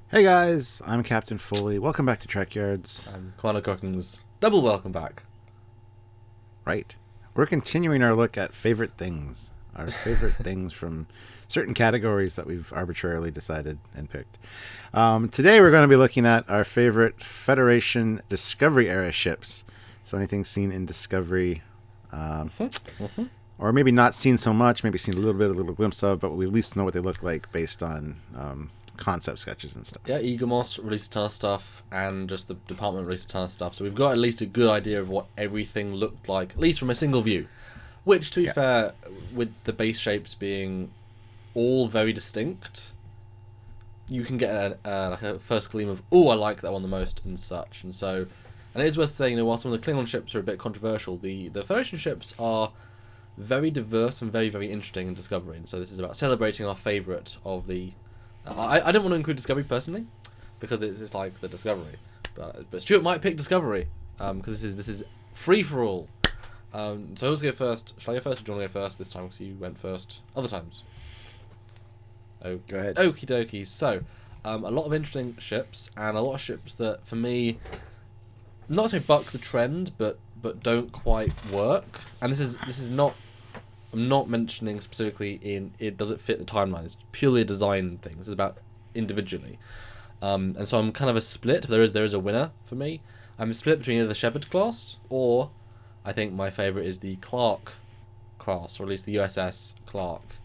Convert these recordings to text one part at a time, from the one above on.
Hey guys, I'm Captain Foley. Welcome back to Trekyards. Commander Cockings. Double welcome back. Right. We're continuing our look at favorite things. Our favorite things from certain categories that we've arbitrarily decided and picked. Today we're going to be looking at our favorite Federation Discovery era ships. So anything seen in Discovery, or maybe not seen so much, maybe seen a little glimpse of, but we at least know what they look like based on concept sketches and stuff. Yeah, Egomos released a ton of stuff, and just the department released a ton of stuff. So we've got at least a good idea of what everything looked like, at least from a single view. Which, to be fair, with the base shapes being all very distinct, you can get a first gleam of, oh, I like that one the most, and such. And so, and it is worth saying, while some of the Klingon ships are a bit controversial, the Federation ships are very diverse and very, very interesting in Discovery. And so this is about celebrating our favourite of the... I didn't want to include Discovery personally, because it's like the Discovery. But Stuart might pick Discovery, because this is free for all. So who's go first? Shall I go first, or do you want to go first this time? Because you went first other times. Oh, go ahead. Okie dokie. So, a lot of interesting ships, and a lot of ships that, for me, not to say buck the trend, but don't quite work. And this is not... I'm not mentioning specifically does it fit the timeline. It's purely a design thing. This is about individually. And so I'm kind of a split. There is a winner for me. I'm split between either the Shepard class, or I think my favourite is the Clark class, or at least the USS Clark.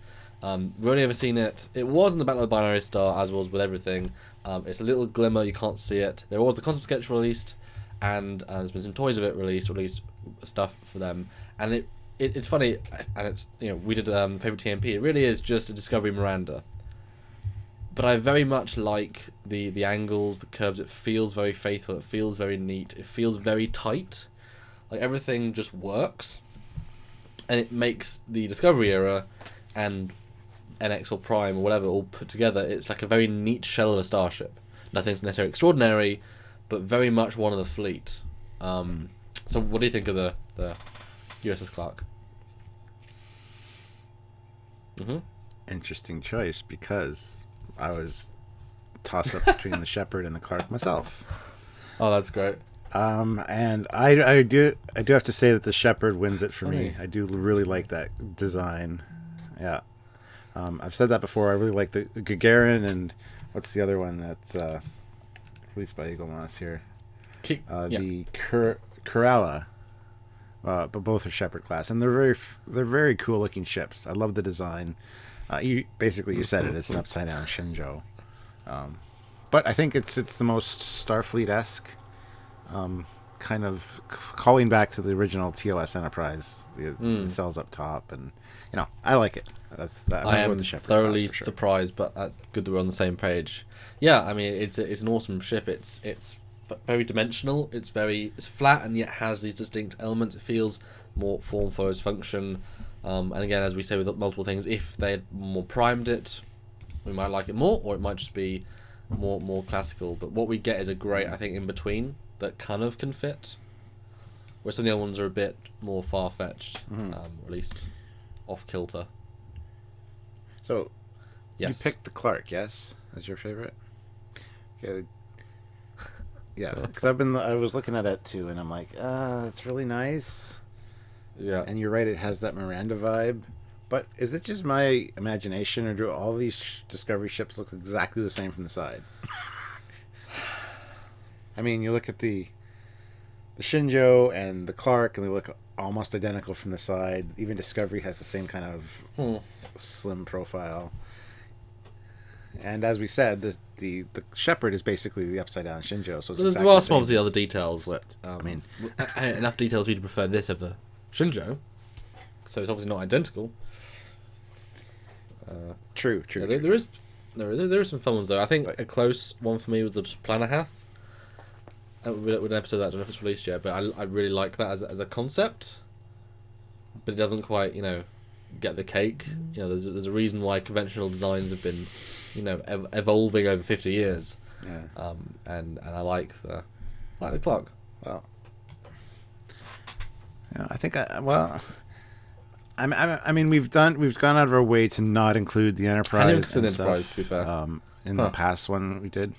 We've only ever seen it. It was in the Battle of the Binary Star, as was with everything. It's a little glimmer, you can't see it. There was the concept sketch released, and there's been some toys of it released, or at least stuff for them. And it's funny, and it's, we did favorite TMP. It really is just a Discovery Miranda, but I very much like the angles, the curves. It feels very faithful. It feels very neat. It feels very tight. Like everything just works, and it makes the Discovery era and NX or Prime or whatever all put together. It's like a very neat shell of a starship. Nothing's necessarily extraordinary, but very much one of the fleet. So what do you think of the USS Clark? Interesting choice, because I was toss up between the Shepard and the Clark myself. Oh, that's great. And I do have to say that the Shepard wins it for me. I do really like that design. Yeah. I've said that before. I really like the Gagarin, and what's the other one that's released by Egomos here? The Kerala. But both are Shepard class, and they're very cool looking ships. I love the design. You said it. It's an upside down Shinjo, but I think it's the most Starfleet-esque, kind of calling back to the original TOS Enterprise. The cells up top, and I like it. I am thoroughly surprised, but that's good that we're on the same page. Yeah, I mean it's an awesome ship. It's very dimensional. It's flat, and yet has these distinct elements. It feels more form follows function. And again, as we say with multiple things, if they had more primed it, we might like it more, or it might just be more classical. But what we get is a great, I think, in between that kind of can fit. Where some of the other ones are a bit more far fetched, or at least off kilter. So, yes. You picked the Clark, yes, as your favorite. Okay. Yeah, because I was looking at it too, and I'm like, it's really nice. Yeah. And you're right, it has that Miranda vibe. But is it just my imagination, or do all these Discovery ships look exactly the same from the side? I mean, you look at the Shinjo and the Clark, and they look almost identical from the side. Even Discovery has the same kind of slim profile. And as we said, the Shepard is basically the upside down Shinjo. So it's exactly there are some of the other details. Flipped. I mean, enough details for you to prefer this over Shinjo. So it's obviously not identical. True. Yeah, there is some fun ones though. I think a close one for me was the Planahath. With an episode that I don't know if it's released yet, but I really like that as a concept. But it doesn't quite get the cake. There's a reason why conventional designs have been evolving over 50 years. Yeah. And I like the Clark. Well, I think I mean we've gone out of our way to not include the Enterprise. And Enterprise, to be fair. In the past one we did.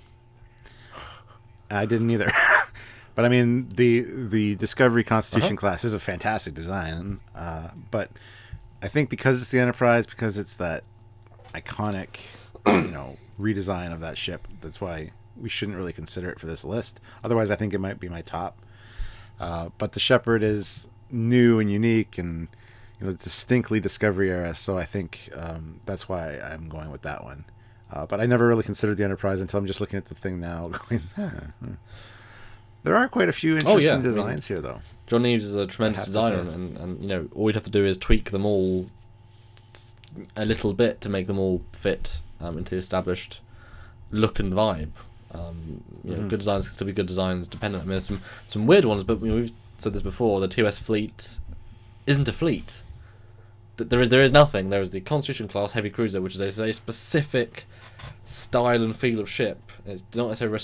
I didn't either. But I mean, the Discovery Constitution class is a fantastic design. But I think because it's the Enterprise, because it's that iconic, redesign of that ship, that's why we shouldn't really consider it for this list. Otherwise, I think it might be my top. But the Shepard is new and unique and distinctly Discovery era, so I think that's why I'm going with that one. But I never really considered the Enterprise until I'm just looking at the thing now going, There are quite a few interesting designs here, though. John Eaves is a tremendous designer, and all you'd have to do is tweak them all a little bit to make them all fit into the established look and vibe. Good designs can still be good designs, dependent. I mean, there's some weird ones, but we've said this before. The TOS fleet isn't a fleet. There is nothing. There is the Constitution class heavy cruiser, which is a very specific style and feel of ship. It's not necessarily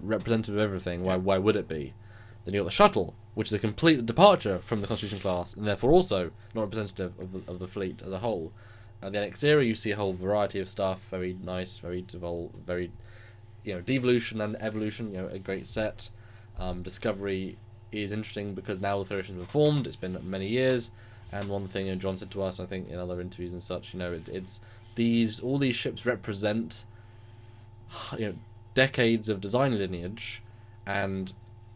representative of everything. Why would it be? Then you got the shuttle, which is a complete departure from the Constitution class, and therefore also not representative of the fleet as a whole. And the NX era, you see a whole variety of stuff. Very nice, very devolution and evolution. A great set. Discovery is interesting because now the Federation has been formed. It's been many years. And one thing John said to us, I think in other interviews and such, it's all these ships represent, decades of design lineage, and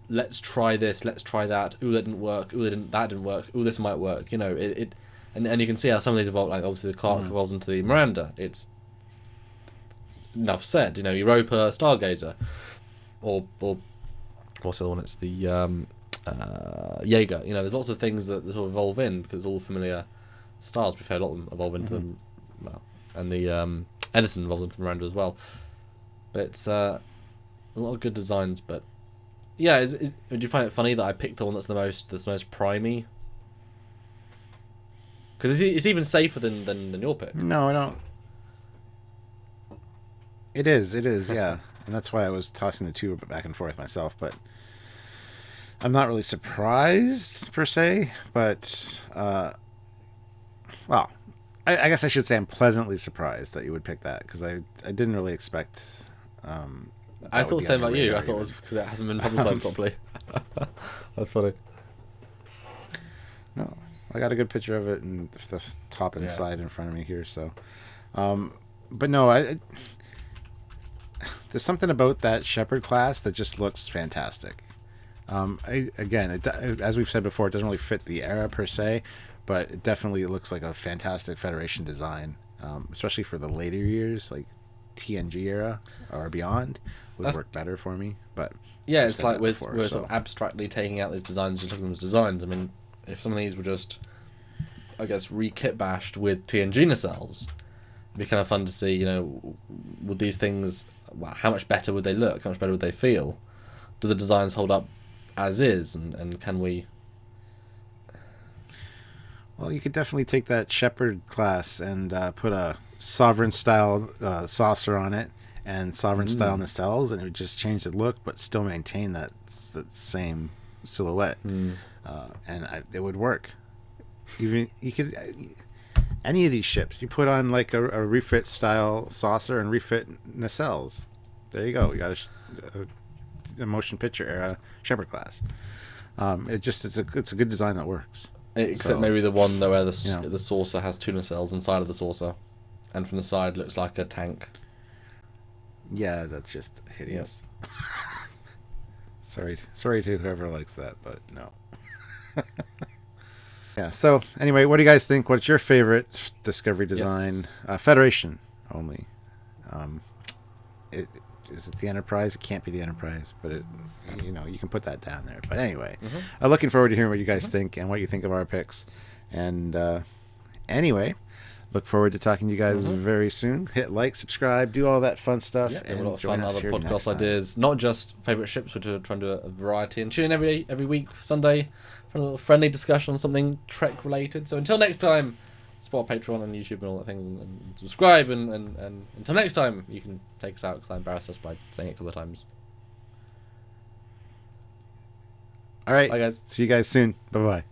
let's try this, let's try that. Ooh, that didn't work. Ooh, that didn't work. Ooh, this might work. And you can see how some of these evolve. Like obviously the Clark evolves into the Miranda. It's enough said. Europa, Stargazer, or what's the other one? It's the Jaeger. There's lots of things that sort of evolve in because all familiar stars. We've had a lot of them evolve into them. Well, and the Edison evolves into Miranda as well. But it's a lot of good designs. But yeah, do you find it funny that I picked the one that's the most primey? Because it's even safer than your pick. No, I don't. It is, yeah. And that's why I was tossing the two back and forth myself, but I'm not really surprised, per se, but, I guess I should say I'm pleasantly surprised that you would pick that, because I didn't really expect... I thought the same about you. I thought it was because it hasn't been publicised properly. That's funny. No, I got a good picture of it and the top and side in front of me here, so... but no, there's something about that Shepard class that just looks fantastic. As we've said before, it doesn't really fit the era per se, but it definitely looks like a fantastic Federation design, especially for the later years, like TNG era or beyond, would work better for me. But yeah, it's like we're sort of abstractly taking out these designs and looking at them as designs. I mean, if some of these were just, I guess, re-kit bashed with TNG nacelles, it'd be kind of fun to see, would these things, how much better would they look? How much better would they feel? Do the designs hold up as is, and can we... Well, you could definitely take that Shepard class and put a Sovereign-style saucer on it and Sovereign-style nacelles, and it would just change the look, but still maintain that same silhouette. And it would work. Even you could... any of these ships, you put on like a refit-style saucer and refit nacelles. There you go. You got a motion picture era Shepard class. It's a good design that works. Except maybe the one though where the saucer has two nacelles inside of the saucer, and from the side looks like a tank. Yeah, that's just hideous. Sorry to whoever likes that, but no. Yeah. So anyway, what do you guys think? What's your favorite Discovery design? Yes. Federation only. Is it the Enterprise? It can't be the Enterprise, but you can put that down there. But anyway, I'm looking forward to hearing what you guys think and what you think of our picks. And anyway, look forward to talking to you guys very soon. Hit like, subscribe, do all that fun stuff, and a lot of join fun us other here podcast next time. ideas. Not just favourite ships, which are trying to do a variety, and tune in every week Sunday for a little friendly discussion on something Trek related. So until next time. Support Patreon and YouTube and all that things, and subscribe, and until next time, you can take us out because I embarrassed us by saying it a couple of times. All right, bye guys. See you guys soon. Bye bye.